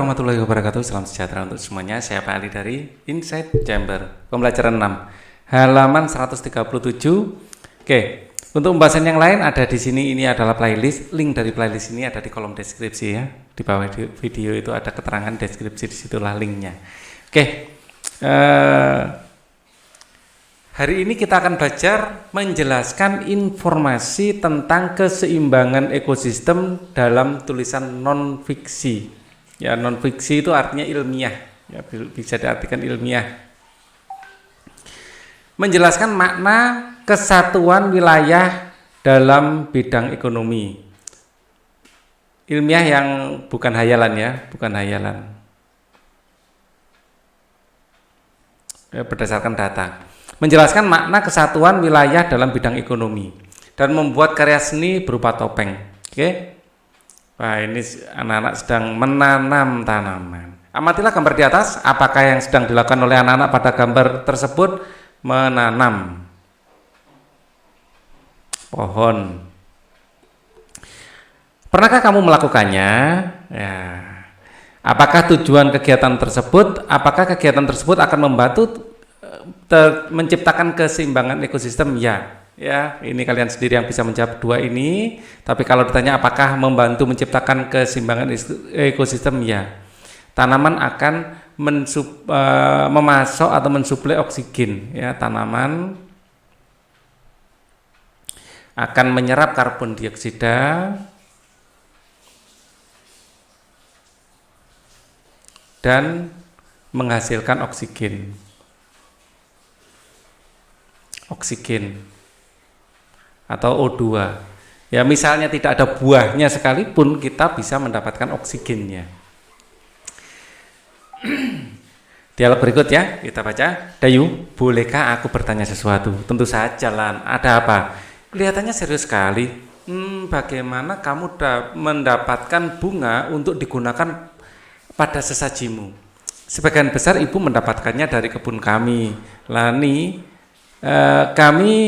warahmatullahi wabarakatuh. Salam sejahtera untuk semuanya. Saya Pak Ali dari Insight Chamber. Pembelajaran 6, halaman 137. Oke, untuk pembahasan yang lain ada di sini. Ini adalah playlist. Link dari playlist ini ada di kolom deskripsi ya. Di bawah video itu ada keterangan deskripsi, disitulah linknya. Oke, hari ini kita akan belajar menjelaskan informasi tentang keseimbangan ekosistem dalam tulisan non-fiksi. Ya, non-fiksi itu artinya ilmiah, ya, bisa diartikan ilmiah. Menjelaskan makna kesatuan wilayah dalam bidang ekonomi. Ilmiah yang bukan hayalan ya, bukan hayalan. Ya, berdasarkan data. Menjelaskan makna kesatuan wilayah dalam bidang ekonomi dan membuat karya seni berupa topeng. Oke. Wah, ini anak-anak sedang menanam tanaman. Amatilah gambar di atas. Apakah yang sedang dilakukan oleh anak-anak pada gambar tersebut? Menanam pohon. Pernahkah kamu melakukannya? Ya. Apakah tujuan kegiatan tersebut? Apakah kegiatan tersebut akan membantu menciptakan keseimbangan ekosistem? Ya, ini kalian sendiri yang bisa menjawab dua ini. Tapi kalau ditanya apakah membantu menciptakan keseimbangan ekosistem, ya. Tanaman akan memasok atau mensuplai oksigen, ya. Tanaman akan menyerap karbon dioksida dan menghasilkan oksigen atau O2. Ya, misalnya tidak ada buahnya sekalipun kita bisa mendapatkan oksigennya. Dialog berikut ya, kita baca. Dayu, bolehkah aku bertanya sesuatu? Tentu saja, Lan. Ada apa? Kelihatannya serius sekali. Bagaimana kamu mendapatkan bunga untuk digunakan pada sesajimu? Sebagian besar ibu mendapatkannya dari kebun kami. Lani, kami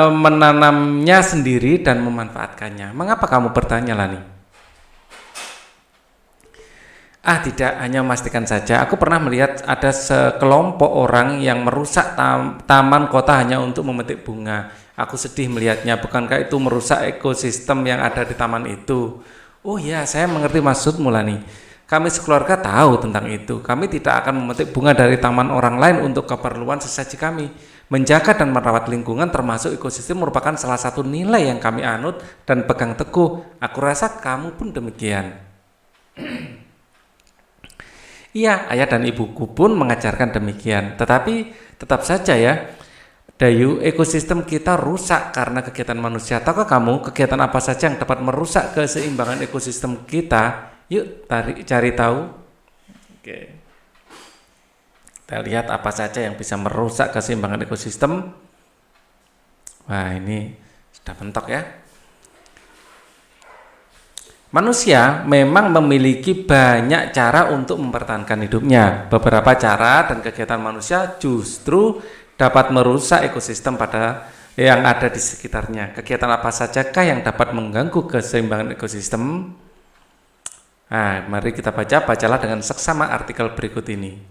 menanamnya sendiri dan memanfaatkannya. Mengapa kamu bertanya, Lani? Tidak, hanya memastikan saja. Aku pernah melihat ada sekelompok orang yang merusak taman kota hanya untuk memetik bunga. Aku sedih melihatnya. Bukankah itu merusak ekosistem yang ada di taman itu? Oh ya, saya mengerti maksudmu, Lani. Kami sekeluarga tahu tentang itu. Kami tidak akan memetik bunga dari taman orang lain untuk keperluan sesaji kami. Menjaga dan merawat lingkungan termasuk ekosistem merupakan salah satu nilai yang kami anut dan pegang teguh. Aku rasa kamu pun demikian. Iya, ayah dan ibuku pun mengajarkan demikian. Tetapi tetap saja ya, Dayu, ekosistem kita rusak karena kegiatan manusia. Tahukah kamu kegiatan apa saja yang dapat merusak keseimbangan ekosistem kita? Yuk cari tahu. Oke. Kita lihat apa saja yang bisa merusak keseimbangan ekosistem. Wah, ini sudah mentok ya. Manusia memang memiliki banyak cara untuk mempertahankan hidupnya. Beberapa cara dan kegiatan manusia justru dapat merusak ekosistem yang ada di sekitarnya. Kegiatan apa sajakah yang dapat mengganggu keseimbangan ekosistem? Mari kita bacalah dengan seksama artikel berikut ini.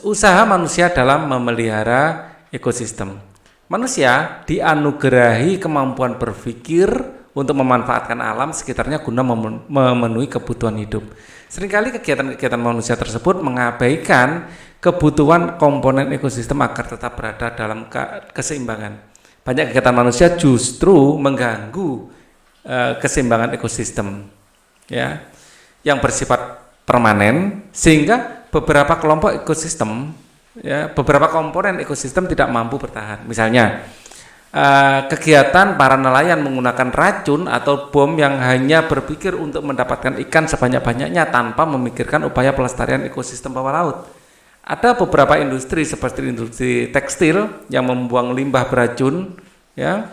Usaha manusia dalam memelihara ekosistem. Manusia dianugerahi kemampuan berpikir untuk memanfaatkan alam sekitarnya guna memenuhi kebutuhan hidup. Seringkali kegiatan-kegiatan manusia tersebut mengabaikan kebutuhan komponen ekosistem agar tetap berada dalam keseimbangan. Banyak kegiatan manusia justru mengganggu keseimbangan ekosistem, ya, yang bersifat permanen, sehingga beberapa kelompok ekosistem, ya, beberapa komponen ekosistem tidak mampu bertahan. Misalnya kegiatan para nelayan menggunakan racun atau bom yang hanya berpikir untuk mendapatkan ikan sebanyak-banyaknya tanpa memikirkan upaya pelestarian ekosistem bawah laut. Ada beberapa industri seperti industri tekstil yang membuang limbah beracun, ya,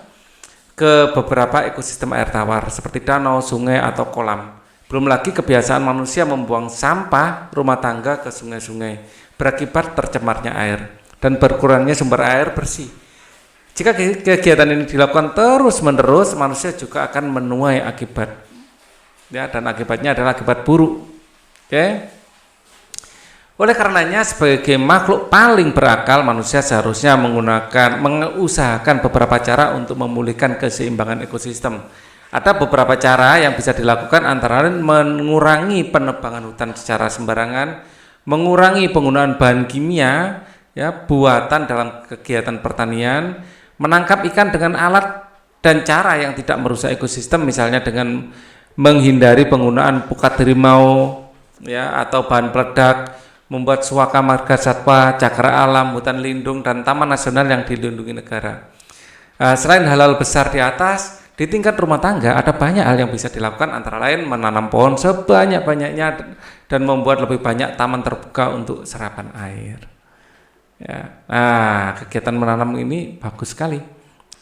ke beberapa ekosistem air tawar seperti danau, sungai atau kolam. Belum lagi kebiasaan manusia membuang sampah rumah tangga ke sungai-sungai berakibat tercemarnya air dan berkurangnya sumber air bersih. Jika kegiatan ini dilakukan terus-menerus, manusia juga akan menuai akibat, ya, dan akibatnya adalah akibat buruk. Oke. Oleh karenanya sebagai makhluk paling berakal, manusia seharusnya mengusahakan beberapa cara untuk memulihkan keseimbangan ekosistem. Ada beberapa cara yang bisa dilakukan, antara lain mengurangi penebangan hutan secara sembarangan, mengurangi penggunaan bahan kimia ya buatan dalam kegiatan pertanian, menangkap ikan dengan alat dan cara yang tidak merusak ekosistem, misalnya dengan menghindari penggunaan pukat harimau ya atau bahan peledak, membuat suaka marga satwa, cagar alam, hutan lindung, dan taman nasional yang dilindungi negara. Selain hal-hal besar di atas, di tingkat rumah tangga ada banyak hal yang bisa dilakukan, antara lain menanam pohon sebanyak-banyaknya dan membuat lebih banyak taman terbuka untuk serapan air. Ya, nah kegiatan menanam ini bagus sekali.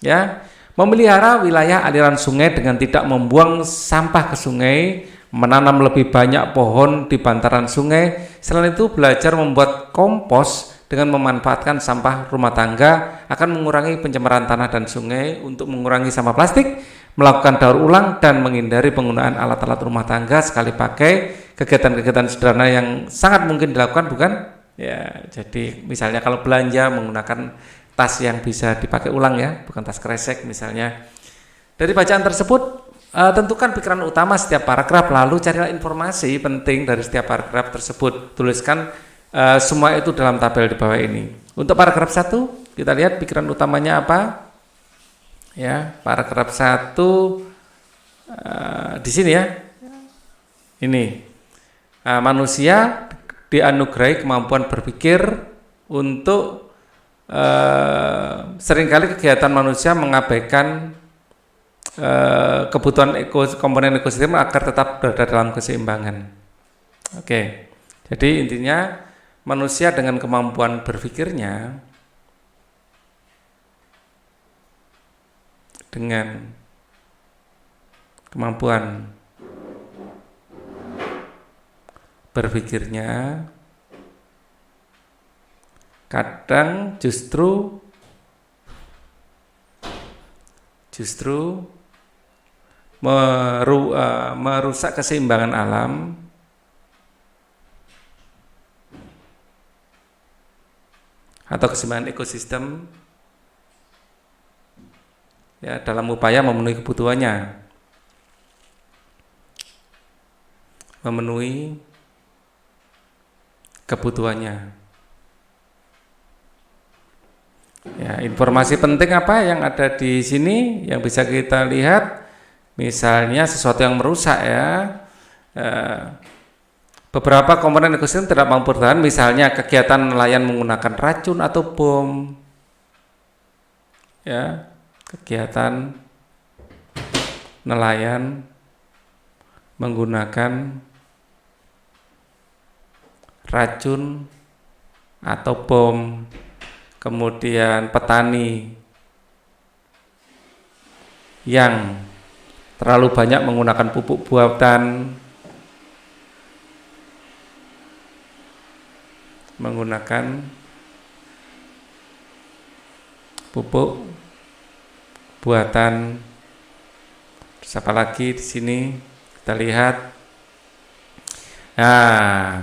Ya, memelihara wilayah aliran sungai dengan tidak membuang sampah ke sungai, menanam lebih banyak pohon di bantaran sungai. Selain itu, belajar membuat kompos dengan memanfaatkan sampah rumah tangga akan mengurangi pencemaran tanah dan sungai. Untuk mengurangi sampah plastik, melakukan daur ulang dan menghindari penggunaan alat-alat rumah tangga sekali pakai. Kegiatan-kegiatan sederhana yang sangat mungkin dilakukan, bukan? Ya, jadi misalnya kalau belanja menggunakan tas yang bisa dipakai ulang ya, bukan tas kresek misalnya. Dari bacaan tersebut, tentukan pikiran utama setiap paragraf, lalu carilah informasi penting dari setiap paragraf tersebut. Tuliskan semua itu dalam tabel di bawah ini. Untuk paragraf 1, kita lihat pikiran utamanya apa? Ya, paragraf 1 di sini ya. Ini. Manusia dianugerahi kemampuan berpikir untuk seringkali kegiatan manusia mengabaikan kebutuhan komponen ekosistem agar tetap berada dalam keseimbangan. Oke, jadi intinya manusia dengan kemampuan berpikirnya, dengan kemampuan berpikirnya kadang justru merusak keseimbangan alam atau keseimbangan ekosistem ya dalam upaya memenuhi kebutuhannya, Ya, informasi penting apa yang ada di sini yang bisa kita lihat, misalnya sesuatu yang merusak ya. Beberapa komponen ekosistem tidak mampu bertahan, misalnya kegiatan nelayan menggunakan racun atau bom. Ya, kegiatan nelayan menggunakan racun atau bom. Kemudian petani yang terlalu banyak menggunakan pupuk buatan, menggunakan pupuk buatan. Terus apa lagi di sini kita lihat? Nah,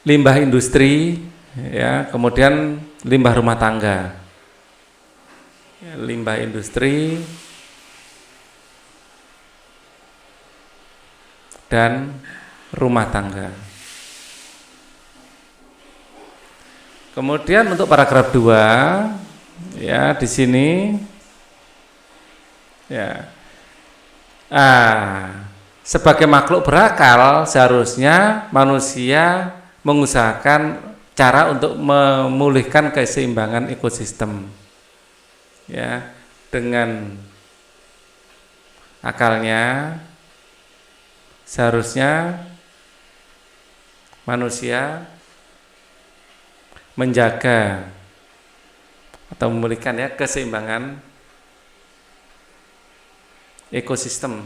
limbah industri ya, kemudian limbah rumah tangga. Ya, limbah industri dan rumah tangga. Kemudian untuk paragraf 2 ya di sini ya. Sebagai makhluk berakal seharusnya manusia mengusahakan cara untuk memulihkan keseimbangan ekosistem. Ya, dengan akalnya seharusnya manusia menjaga atau memulihkan ya keseimbangan ekosistem.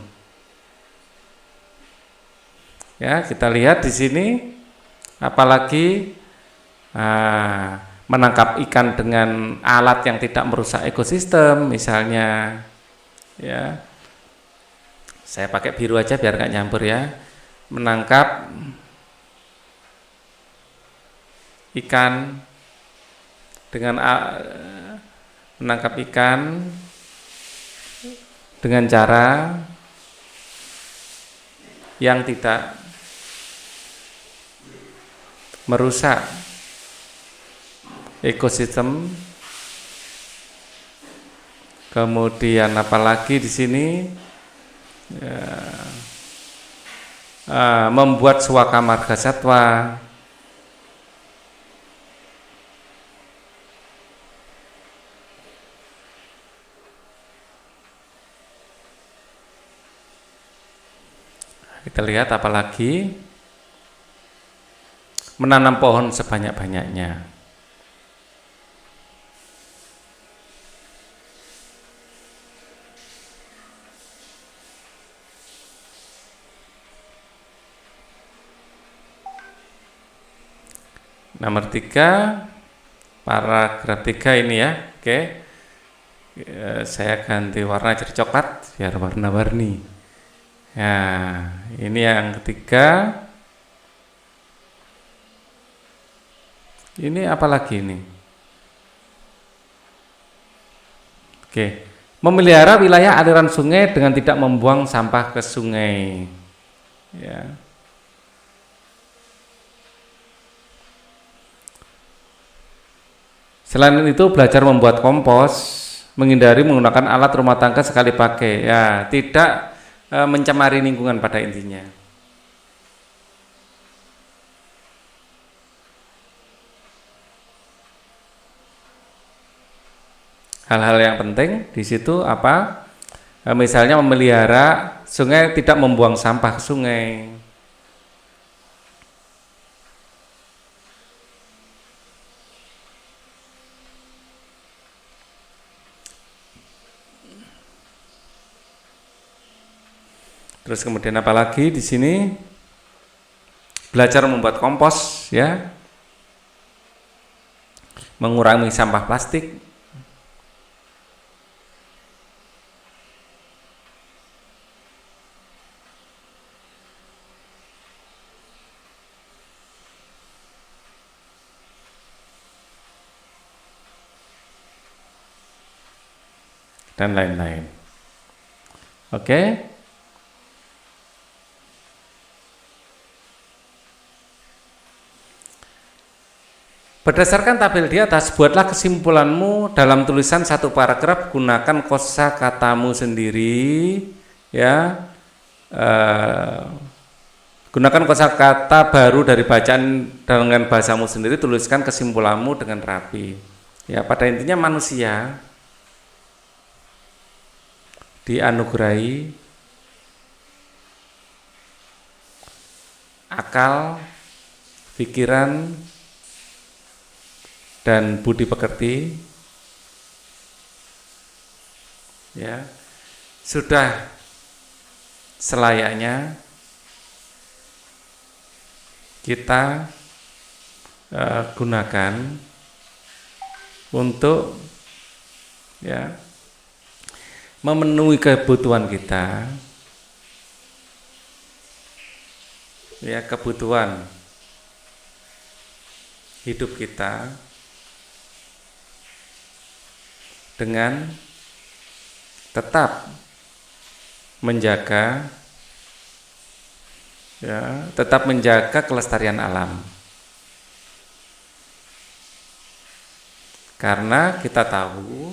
Ya, kita lihat di sini apalagi menangkap ikan dengan alat yang tidak merusak ekosistem, misalnya ya. Saya pakai biru aja biar nggak nyampur ya. Menangkap ikan dengan menangkap ikan dengan cara yang tidak merusak ekosistem. Kemudian apalagi di sini membuat suaka marga satwa, kita lihat apalagi menanam pohon sebanyak-banyaknya. Nomor 3, paragraf 3 ini ya. Oke. Saya ganti warna jadi coklat biar warna-warni. Nah, ini yang ketiga. Ini apa lagi ini? Oke. Memelihara wilayah aliran sungai dengan tidak membuang sampah ke sungai. Ya. Selain itu belajar membuat kompos, menghindari menggunakan alat rumah tangga sekali pakai, ya tidak mencemari lingkungan pada intinya. Hal-hal yang penting di situ apa? Misalnya memelihara sungai, tidak membuang sampah ke sungai. Terus kemudian apalagi di sini belajar membuat kompos, ya, mengurangi sampah plastik, dan lain-lain. Oke. Berdasarkan tabel di atas, buatlah kesimpulanmu dalam tulisan satu paragraf, gunakan kosakatamu sendiri, ya. Gunakan kosakata baru dari bacaan dengan bahasamu sendiri, tuliskan kesimpulanmu dengan rapi. Ya, pada intinya manusia dianugerahi akal, pikiran, dan budi pekerti, ya, sudah selayaknya kita gunakan untuk, ya, memenuhi kebutuhan kita, ya, kebutuhan hidup kita dengan tetap menjaga, ya, tetap menjaga kelestarian alam. Karena kita tahu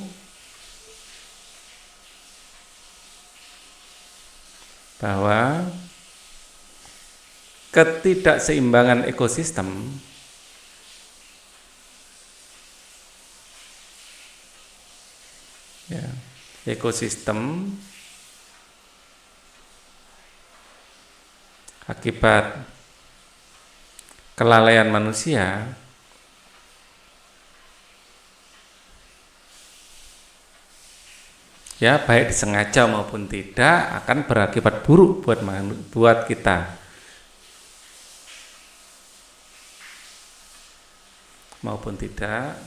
bahwa ketidakseimbangan ekosistem akibat kelalaian manusia ya, baik disengaja maupun tidak, akan berakibat buruk buat kita maupun tidak,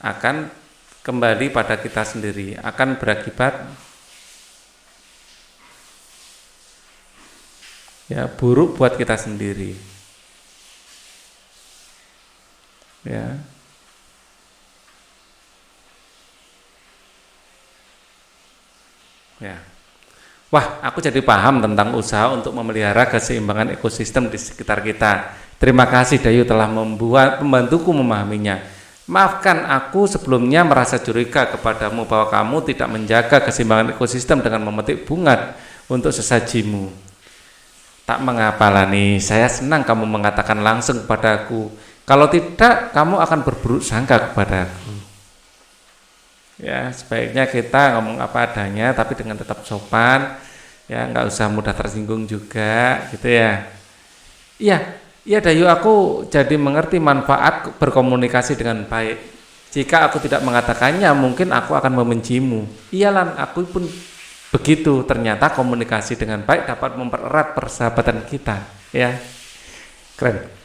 akan kembali pada kita sendiri, akan berakibat, ya, buruk buat kita sendiri. Ya. Ya. Wah, aku jadi paham tentang usaha untuk memelihara keseimbangan ekosistem di sekitar kita. Terima kasih Dayu telah membantuku memahaminya. Maafkan aku sebelumnya merasa curiga kepadamu bahwa kamu tidak menjaga keseimbangan ekosistem dengan memetik bunga untuk sesajimu. Tak mengapa Lani, saya senang kamu mengatakan langsung kepadaku. Kalau tidak, kamu akan berburuk sangka kepadaku. Ya, sebaiknya kita ngomong apa adanya, tapi dengan tetap sopan, ya nggak usah mudah tersinggung juga, gitu ya. Iya Dayu, aku jadi mengerti manfaat berkomunikasi dengan baik. Jika aku tidak mengatakannya, mungkin aku akan membencimu. Iyalah, aku pun begitu. Ternyata komunikasi dengan baik dapat mempererat persahabatan kita, ya. Keren.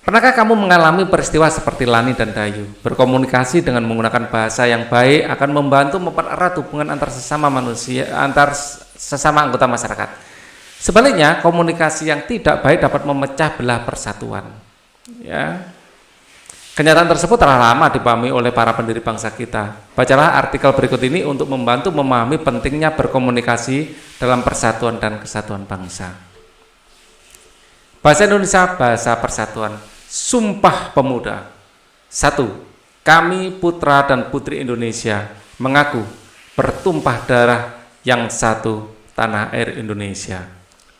Pernahkah kamu mengalami peristiwa seperti Lani dan Dayu? Berkomunikasi dengan menggunakan bahasa yang baik akan membantu mempererat hubungan antar sesama manusia, antar sesama anggota masyarakat. Sebaliknya, komunikasi yang tidak baik dapat memecah belah persatuan. Ya. Kenyataan tersebut telah lama dipahami oleh para pendiri bangsa kita. Bacalah artikel berikut ini untuk membantu memahami pentingnya berkomunikasi dalam persatuan dan kesatuan bangsa. Bahasa Indonesia, bahasa persatuan. Sumpah Pemuda. 1. Kami putra dan putri Indonesia mengaku bertumpah darah yang satu, tanah air Indonesia.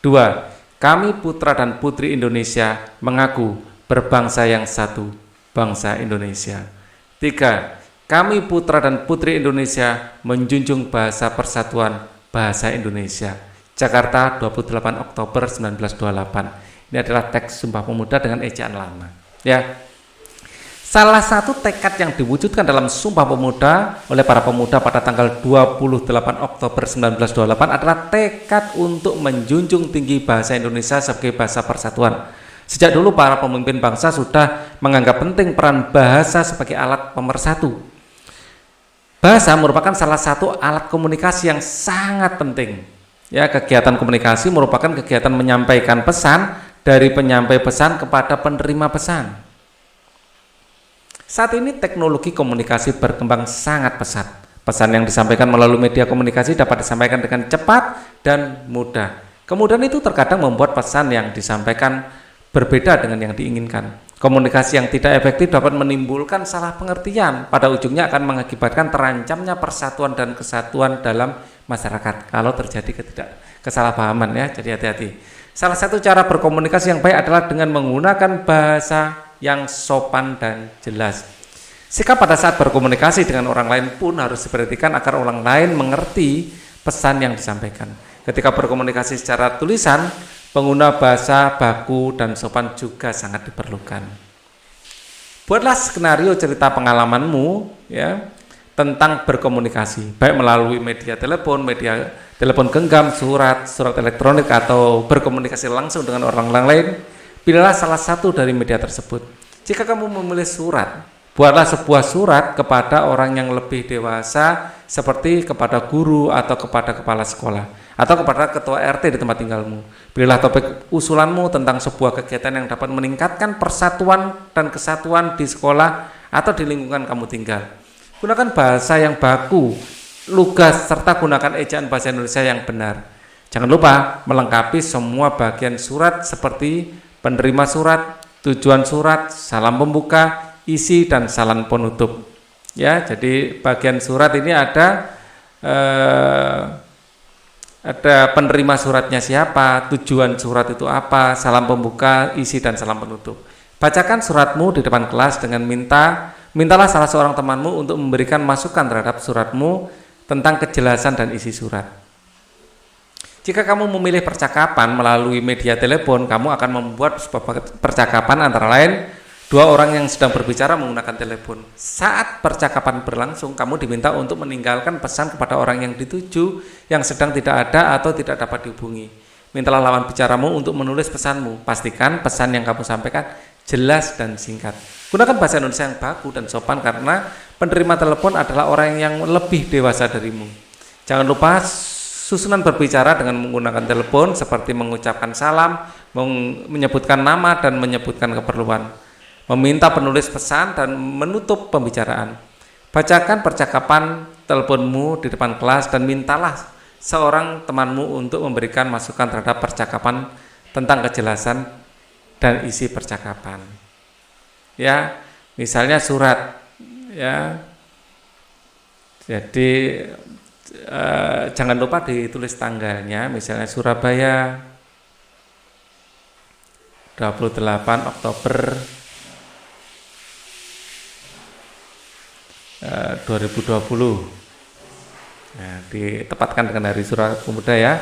2. Kami putra dan putri Indonesia mengaku berbangsa yang satu, bangsa Indonesia. 3. Kami putra dan putri Indonesia menjunjung bahasa persatuan, bahasa Indonesia. Jakarta, 28 Oktober 1928. Ini adalah teks Sumpah Pemuda dengan ejaan lama. Ya, salah satu tekad yang diwujudkan dalam Sumpah Pemuda oleh para pemuda pada tanggal 28 Oktober 1928 adalah tekad untuk menjunjung tinggi bahasa Indonesia sebagai bahasa persatuan. Sejak dulu para pemimpin bangsa sudah menganggap penting peran bahasa sebagai alat pemersatu. Bahasa merupakan salah satu alat komunikasi yang sangat penting. Ya, kegiatan komunikasi merupakan kegiatan menyampaikan pesan dari penyampai pesan kepada penerima pesan. Saat ini teknologi komunikasi berkembang sangat pesat. Pesan yang disampaikan melalui media komunikasi dapat disampaikan dengan cepat dan mudah. Kemudian itu terkadang membuat pesan yang disampaikan berbeda dengan yang diinginkan. Komunikasi yang tidak efektif dapat menimbulkan salah pengertian. Pada ujungnya akan mengakibatkan terancamnya persatuan dan kesatuan dalam masyarakat kalau terjadi kesalahpahaman, ya. Jadi hati-hati. Salah satu cara berkomunikasi yang baik adalah dengan menggunakan bahasa yang sopan dan jelas. Sikap pada saat berkomunikasi dengan orang lain pun harus diperhatikan agar orang lain mengerti pesan yang disampaikan. Ketika berkomunikasi secara tulisan, pengguna bahasa baku dan sopan juga sangat diperlukan. Buatlah skenario cerita pengalamanmu, ya, tentang berkomunikasi, baik melalui media telepon genggam, surat elektronik, atau berkomunikasi langsung dengan orang lain. Pilihlah salah satu dari media tersebut. Jika kamu memilih surat, buatlah sebuah surat kepada orang yang lebih dewasa, seperti kepada guru atau kepada kepala sekolah, atau kepada ketua RT di tempat tinggalmu. Pilihlah topik usulanmu tentang sebuah kegiatan yang dapat meningkatkan persatuan dan kesatuan di sekolah atau di lingkungan kamu tinggal. Gunakan bahasa yang baku, lugas, serta gunakan ejaan bahasa Indonesia yang benar. Jangan lupa melengkapi semua bagian surat seperti penerima surat, tujuan surat, salam pembuka, isi, dan salam penutup. Ya, jadi bagian surat ini ada penerima suratnya siapa, tujuan surat itu apa, salam pembuka, isi, dan salam penutup. Bacakan suratmu di depan kelas dengan mintalah salah seorang temanmu untuk memberikan masukan terhadap suratmu tentang kejelasan dan isi surat. Jika kamu memilih percakapan melalui media telepon, kamu akan membuat sebuah percakapan antara lain dua orang yang sedang berbicara menggunakan telepon. Saat percakapan berlangsung, kamu diminta untuk meninggalkan pesan kepada orang yang dituju yang sedang tidak ada atau tidak dapat dihubungi. Mintalah lawan bicaramu untuk menulis pesanmu. Pastikan pesan yang kamu sampaikan jelas dan singkat. Gunakan bahasa Indonesia yang baku dan sopan karena penerima telepon adalah orang yang lebih dewasa darimu. Jangan lupa susunan berbicara dengan menggunakan telepon seperti mengucapkan salam, menyebutkan nama, dan menyebutkan keperluan. meminta penulis pesan dan menutup pembicaraan. Bacakan percakapan teleponmu di depan kelas dan mintalah seorang temanmu untuk memberikan masukan terhadap percakapan tentang kejelasan dan isi percakapan. Ya, misalnya surat, ya. Jadi jangan lupa ditulis tanggalnya, misalnya Surabaya 28 Oktober 2020. Nah, ditepatkan dengan Hari Surat Pemuda ya.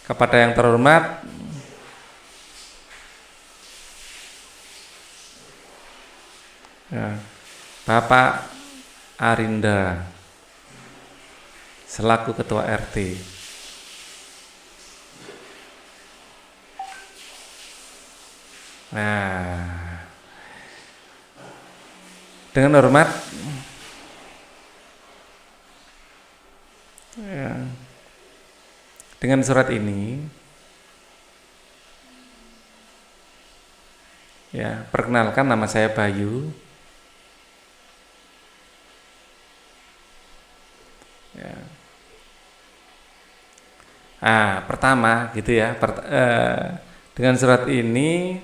Kepada yang terhormat ya, Bapak Arinda selaku Ketua RT. Nah, dengan hormat ya, dengan surat ini ya, perkenalkan nama saya Bayu. Ya. Pertama gitu ya, dengan surat ini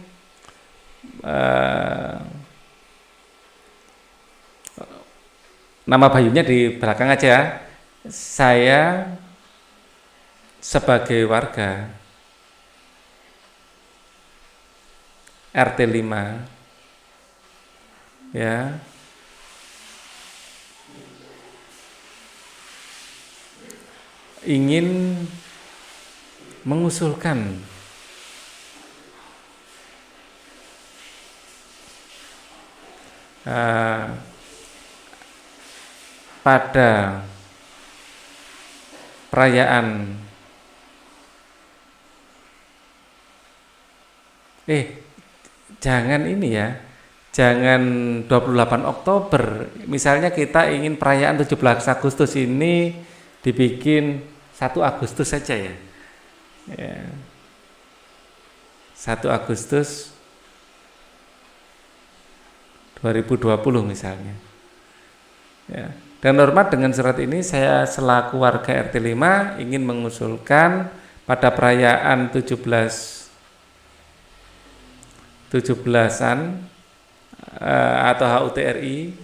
nama Bayunya di belakang aja ya. Saya sebagai warga RT 5 ya, ingin mengusulkan pada perayaan jangan ini ya, jangan 28 Oktober, misalnya kita ingin perayaan 17 Agustus ini dibikin 1 Agustus saja ya. 1 Agustus 2020 misalnya ya. Dan hormat, dengan surat ini saya selaku warga RT 5 ingin mengusulkan pada perayaan 17-an atau HUT RI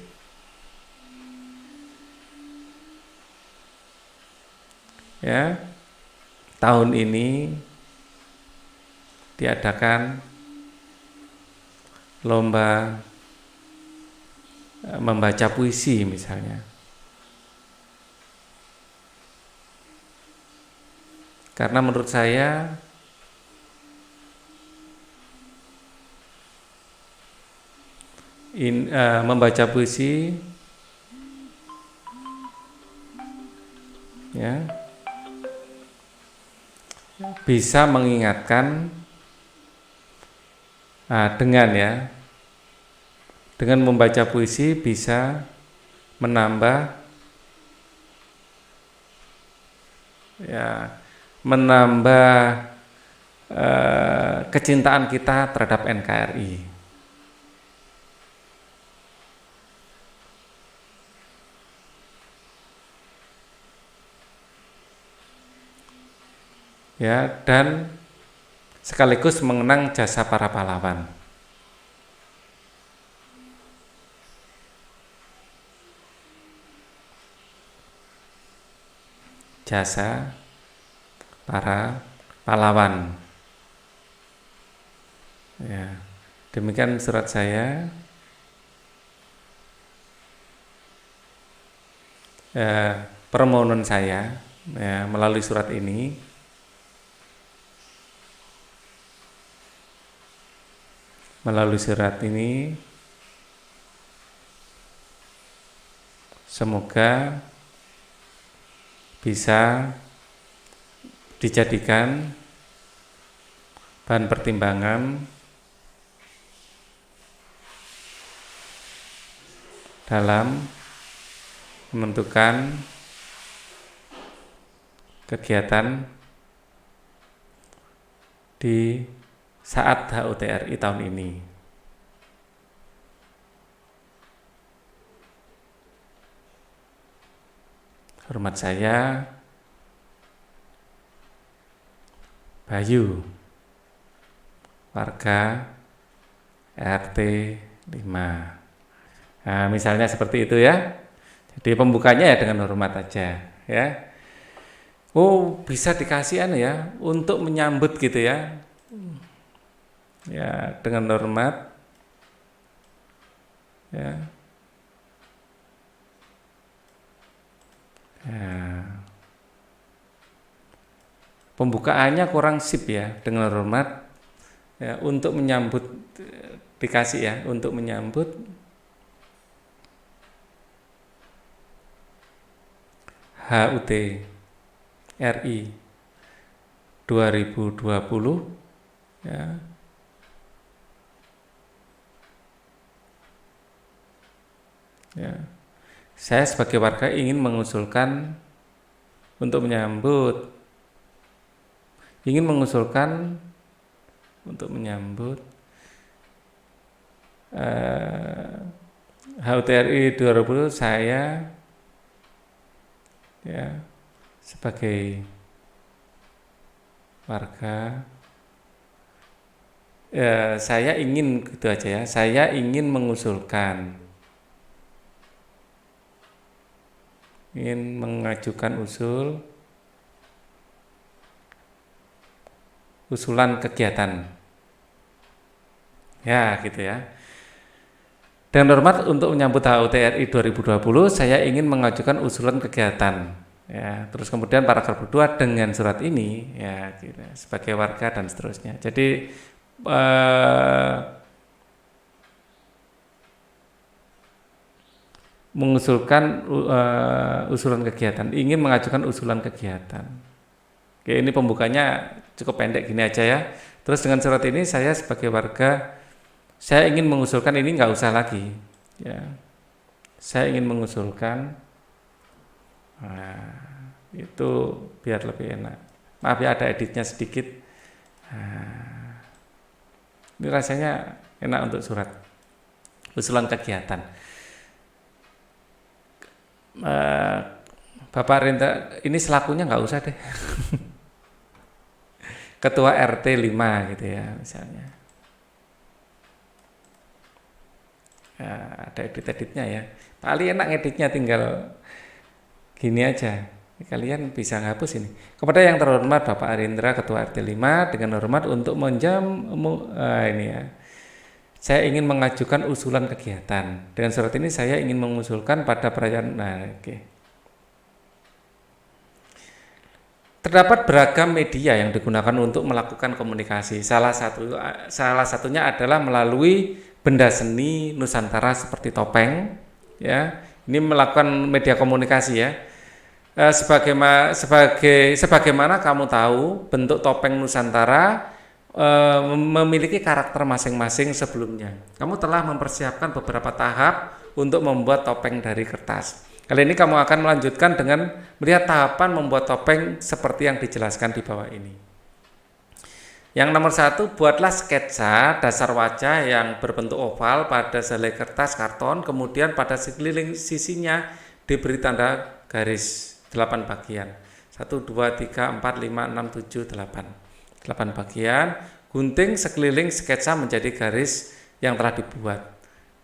ya, tahun ini diadakan lomba membaca puisi misalnya. Karena menurut saya membaca puisi ya bisa mengingatkan dengan membaca puisi bisa menambah kecintaan kita terhadap NKRI. Ya, dan sekaligus mengenang jasa para pahlawan. Jasa para pahlawan. Ya, demikian surat saya. Permohonan saya ya, melalui surat ini. Melalui surat ini semoga bisa dijadikan bahan pertimbangan dalam menentukan kegiatan di saat HUT RI tahun ini. Hormat saya Bayu, warga RT 5. Nah, misalnya seperti itu ya. Jadi pembukanya ya dengan hormat aja ya. Oh, bisa dikasih ya untuk menyambut gitu ya. Ya, dengan hormat ya. Ya. Pembukaannya kurang sip ya, dengan hormat ya, untuk menyambut, dikasih ya untuk menyambut HUT RI 2020 ya. Ya. Saya sebagai warga ingin mengusulkan untuk menyambut HUTRI 2020. Saya ya sebagai warga ya, saya ingin gitu aja ya. Saya ingin mengajukan usulan kegiatan. Ya, gitu ya. Dengan hormat untuk menyambut HUTRI 2020, saya ingin mengajukan usulan kegiatan. Ya, terus kemudian paragraf kedua dengan surat ini ya gitu, sebagai warga dan seterusnya. Jadi mengusulkan usulan kegiatan, ingin mengajukan usulan kegiatan. Oke, ini pembukanya cukup pendek gini aja ya. Terus dengan surat ini saya sebagai warga, saya ingin mengusulkan, ini nggak usah lagi ya. Saya ingin mengusulkan, nah, itu biar lebih enak. Maaf ya, ada editnya sedikit. Nah, ini rasanya enak untuk surat usulan kegiatan. Bapak Rindra ini selakunya nggak usah deh. Ketua RT 5 gitu ya misalnya. Ya, ada edit-editnya ya. Paling enak editnya, tinggal gini aja. Kalian bisa ngapus ini. Kepada yang terhormat Bapak Arindra Ketua RT 5, dengan hormat untuk ini ya. Saya ingin mengajukan usulan kegiatan. Dengan surat ini saya ingin mengusulkan pada perayaan. Terdapat beragam media yang digunakan untuk melakukan komunikasi. Salah satunya adalah melalui benda seni Nusantara seperti topeng. Ya, ini melakukan media komunikasi ya. Sebagaimana kamu tahu, bentuk topeng Nusantara memiliki karakter masing-masing sebelumnya. Kamu telah mempersiapkan beberapa tahap untuk membuat topeng dari kertas. Kali ini kamu akan melanjutkan dengan melihat tahapan membuat topeng seperti yang dijelaskan di bawah ini. Yang nomor 1, buatlah sketsa dasar wajah yang berbentuk oval pada selai kertas karton, kemudian pada sekeliling sisinya diberi tanda garis 8 bagian. 1, 2, 3, 4, 5, 6, 7, 8. 8 bagian, gunting sekeliling sketsa menjadi garis yang telah dibuat.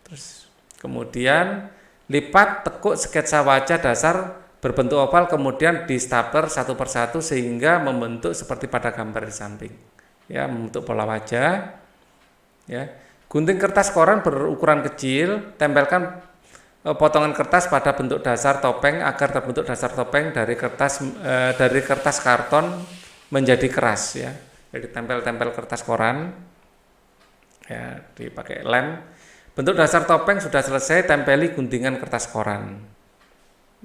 Terus kemudian lipat tekuk sketsa wajah dasar berbentuk oval, kemudian distapler satu persatu sehingga membentuk seperti pada gambar di samping. Ya, membentuk pola wajah. Ya. Gunting kertas koran berukuran kecil, tempelkan potongan kertas pada bentuk dasar topeng agar terbentuk dasar topeng dari kertas karton menjadi keras ya. Jadi tempel-tempel kertas koran. Ya, dipakai lem. Bentuk dasar topeng sudah selesai, tempeli guntingan kertas koran.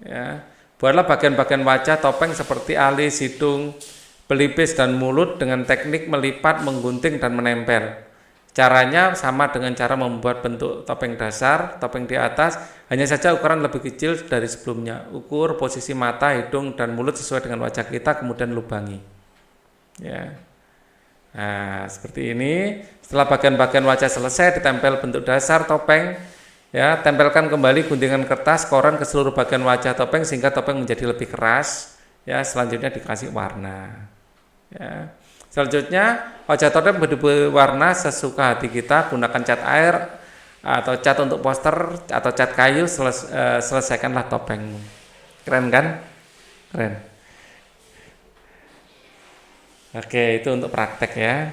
Ya, buatlah bagian-bagian wajah topeng seperti alis, hidung, pelipis dan mulut dengan teknik melipat, menggunting dan menempel. Caranya sama dengan cara membuat bentuk topeng dasar, topeng di atas, hanya saja ukuran lebih kecil dari sebelumnya. Ukur posisi mata, hidung dan mulut sesuai dengan wajah kita, kemudian lubangi. Ya. Nah, seperti ini. Setelah bagian-bagian wajah selesai, ditempel bentuk dasar topeng Ya, tempelkan kembali guntingan kertas koran ke seluruh bagian wajah topeng sehingga topeng menjadi lebih keras. Ya, selanjutnya dikasih warna. Ya. Selanjutnya wajah topeng berwarna sesuka hati kita. Gunakan cat air atau cat untuk poster atau cat kayu. Selesaikanlah topengmu. Keren kan? Keren. Oke, itu untuk praktek ya.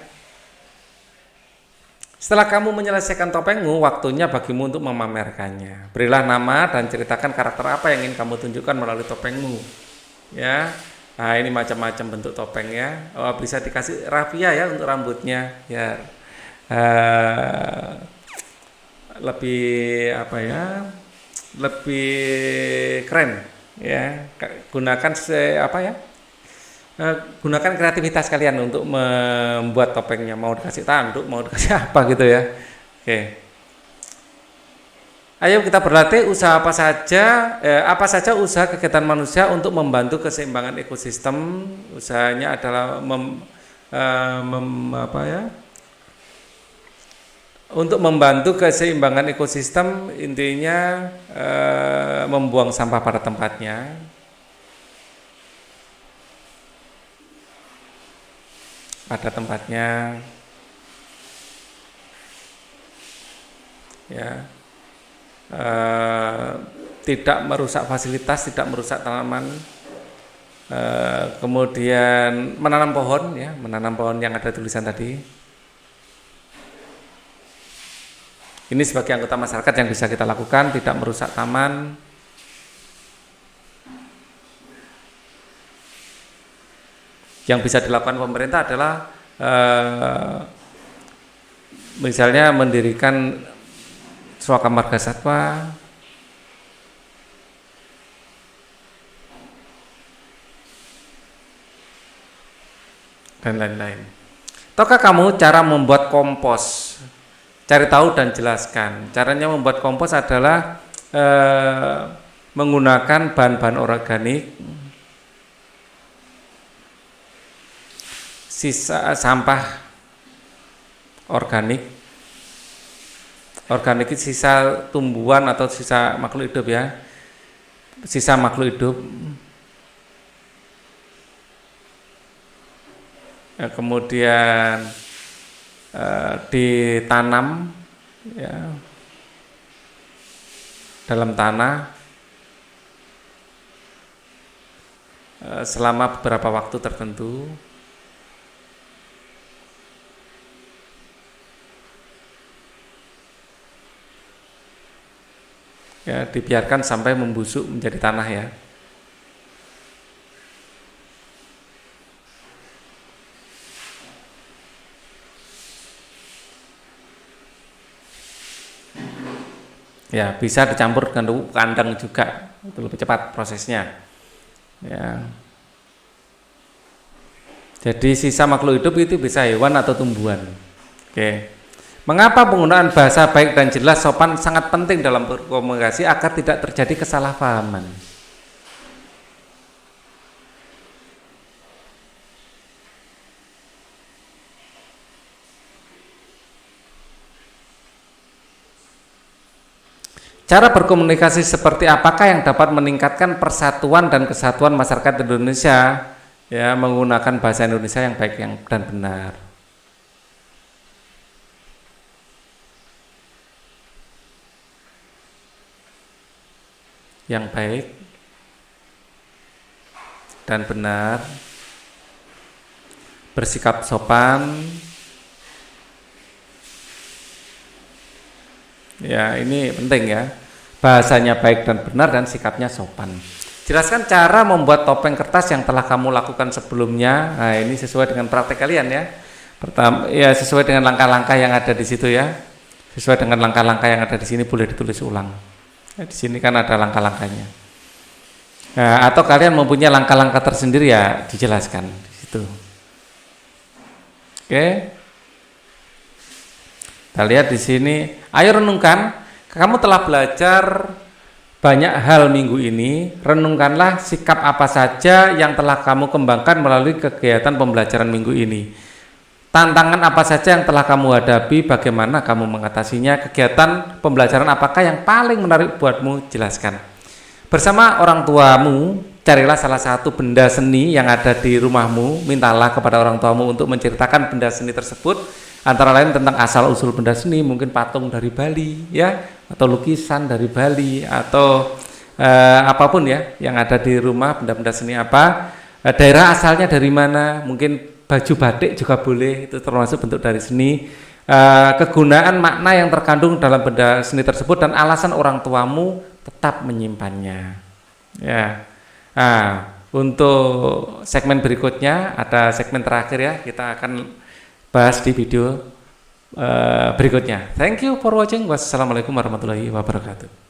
Setelah kamu menyelesaikan topengmu, waktunya bagimu untuk memamerkannya. Berilah nama dan ceritakan karakter apa yang ingin kamu tunjukkan melalui topengmu. Ya, nah ini macam-macam bentuk topeng ya. Oh, bisa dikasih rafia ya untuk rambutnya. Ya, lebih apa ya? Lebih keren ya. Gunakan apa ya? Gunakan kreativitas kalian untuk membuat topengnya, mau dikasih tanduk, mau dikasih apa gitu ya. Oke. Ayo kita berlatih usaha apa saja usaha kegiatan manusia untuk membantu keseimbangan ekosistem. Usahanya adalah untuk membantu keseimbangan ekosistem, intinya membuang sampah pada tempatnya. Ya, tidak merusak fasilitas, tidak merusak tanaman, kemudian menanam pohon ya, menanam pohon yang ada tulisan tadi. Ini sebagai anggota masyarakat yang bisa kita lakukan, tidak merusak taman. Yang bisa dilakukan pemerintah adalah misalnya mendirikan suaka marga satwa, dan lain-lain. Tahukah kamu cara membuat kompos? Cari tahu dan jelaskan. Caranya membuat kompos adalah menggunakan bahan-bahan organik, sisa sampah organik itu sisa tumbuhan atau sisa makhluk hidup ya, sisa makhluk hidup. Ya, kemudian ditanam ya dalam tanah selama beberapa waktu tertentu. Ya, dibiarkan sampai membusuk menjadi tanah ya. Ya, bisa dicampur dengan pupuk kandang juga, itu lebih cepat prosesnya. Ya. Jadi sisa makhluk hidup itu bisa hewan atau tumbuhan. Oke. Mengapa penggunaan bahasa baik dan jelas sopan sangat penting dalam berkomunikasi agar tidak terjadi kesalahpahaman? Cara berkomunikasi seperti apakah yang dapat meningkatkan persatuan dan kesatuan masyarakat Indonesia? Ya, menggunakan bahasa Indonesia yang baik dan benar. Yang baik dan benar, bersikap sopan. Ya, ini penting ya. Bahasanya baik dan benar dan sikapnya sopan. Jelaskan cara membuat topeng kertas yang telah kamu lakukan sebelumnya. Nah, ini sesuai dengan praktek kalian ya. Pertama, ya sesuai dengan langkah-langkah yang ada di situ ya. Sesuai dengan langkah-langkah yang ada di sini boleh ditulis ulang. Nah, di sini kan ada langkah-langkahnya. Nah, atau kalian mempunyai langkah-langkah tersendiri ya dijelaskan di situ. Oke. Kita lihat di sini. Ayo renungkan. Kamu telah belajar banyak hal minggu ini. Renungkanlah sikap apa saja yang telah kamu kembangkan melalui kegiatan pembelajaran minggu ini. tantangan apa saja yang telah kamu hadapi, bagaimana kamu mengatasinya, kegiatan pembelajaran apakah yang paling menarik buatmu, jelaskan. Bersama orang tuamu, carilah salah satu benda seni yang ada di rumahmu, mintalah kepada orang tuamu untuk menceritakan benda seni tersebut, antara lain tentang asal-usul benda seni, mungkin patung dari Bali, ya, atau lukisan dari Bali, atau apapun ya yang ada di rumah, benda-benda seni apa, daerah asalnya dari mana, mungkin baju batik juga boleh, itu termasuk bentuk dari seni, kegunaan makna yang terkandung dalam benda seni tersebut, dan alasan orang tuamu tetap menyimpannya. Ya, untuk segmen berikutnya ada segmen terakhir ya, kita akan bahas di video berikutnya. Thank you for watching. Wassalamualaikum warahmatullahi wabarakatuh.